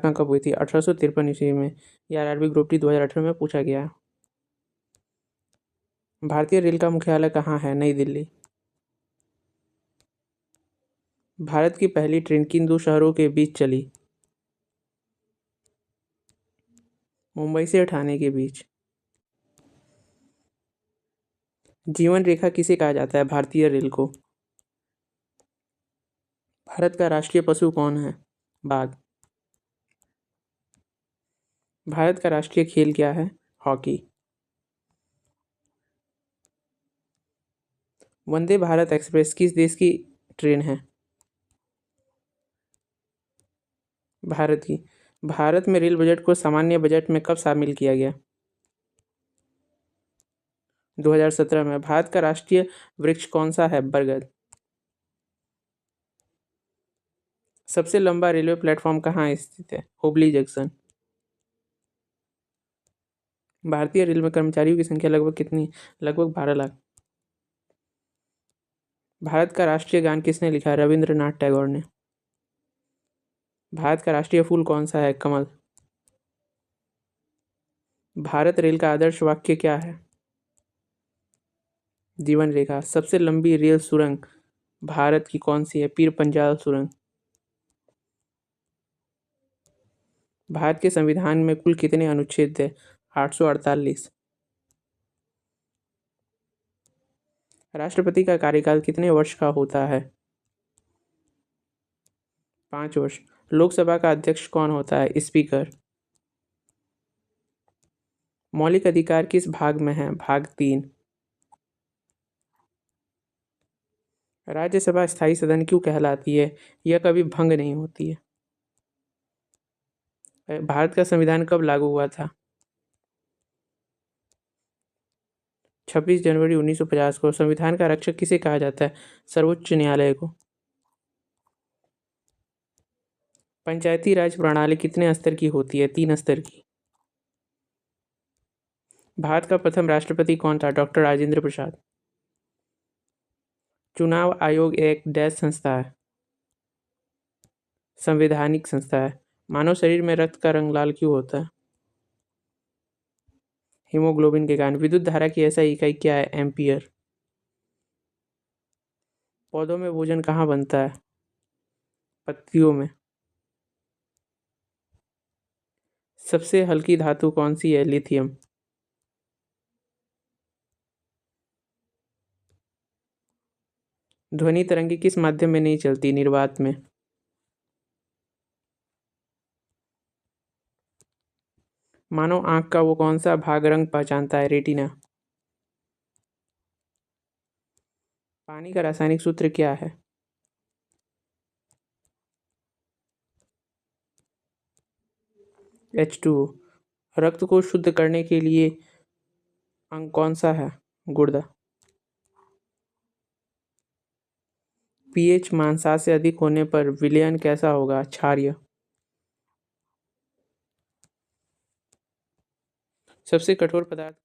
स्थापना कब हुई थी? 1853 ईस्वी में। या आरआरबी ग्रुप डी 2018 में पूछा गया है। भारतीय रेल का मुख्यालय कहाँ है? नई दिल्ली। भारत की पहली ट्रेन किन दो शहरों के बीच चली? मुंबई से ठाणे के बीच। जीवन रेखा किसे कहा जाता है? भारतीय रेल को। भारत का राष्ट्रीय पशु कौन है? बाघ। भारत का राष्ट्रीय खेल क्या है? हॉकी। वंदे भारत एक्सप्रेस किस देश की ट्रेन है? भारत की। भारत में रेल बजट को सामान्य बजट में कब शामिल किया गया? 2017 में। भारत का राष्ट्रीय वृक्ष कौन सा है? बरगद। सबसे लंबा रेलवे प्लेटफॉर्म कहाँ स्थित है? हुबली जंक्शन। भारतीय रेल में कर्मचारियों की संख्या लगभग कितनी? लगभग 12 लाख। भारत का राष्ट्रीय गान किसने लिखा? रविंद्रनाथ टैगोर ने। भारत का राष्ट्रीय फूल कौन सा है? कमल। भारत रेल का आदर्श वाक्य क्या है? जीवन रेखा। सबसे लंबी रेल सुरंग भारत की कौन सी है? पीर पंजाल सुरंग। भारत के संविधान में कुल कितने अनुच्छेद है? 848। राष्ट्रपति का कार्यकाल कितने वर्ष का होता है? 5 वर्ष। लोकसभा का अध्यक्ष कौन होता है? स्पीकर। मौलिक अधिकार किस भाग में है? भाग 3। राज्यसभा स्थायी सदन क्यों कहलाती है? यह कभी भंग नहीं होती है। भारत का संविधान कब लागू हुआ था? 26 जनवरी 1950 को। संविधान का रक्षक किसे कहा जाता है? सर्वोच्च न्यायालय को। पंचायती राज प्रणाली कितने स्तर की होती है? 3 स्तर की। भारत का प्रथम राष्ट्रपति कौन था? डॉक्टर राजेंद्र प्रसाद। चुनाव आयोग एक डैश संस्था है? संवैधानिक संस्था है। मानव शरीर में रक्त का रंग लाल क्यों होता है? हीमोग्लोबिन के कारण। विद्युत धारा की ऐसा इकाई क्या है? एम्पियर। पौधों में भोजन कहाँ बनता है? पत्तियों में। सबसे हल्की धातु कौन सी है? लिथियम। ध्वनि तरंगे किस माध्यम में नहीं चलती? निर्वात में। मानव आंख का वो कौन सा भाग रंग पहचानता है? रेटिना। पानी का रासायनिक सूत्र क्या है? H2O। रक्त को शुद्ध करने के लिए अंग कौन सा है? गुर्दा। पीएच मान 7 से अधिक होने पर विलयन कैसा होगा? क्षारीय। सबसे कठोर पदार्थ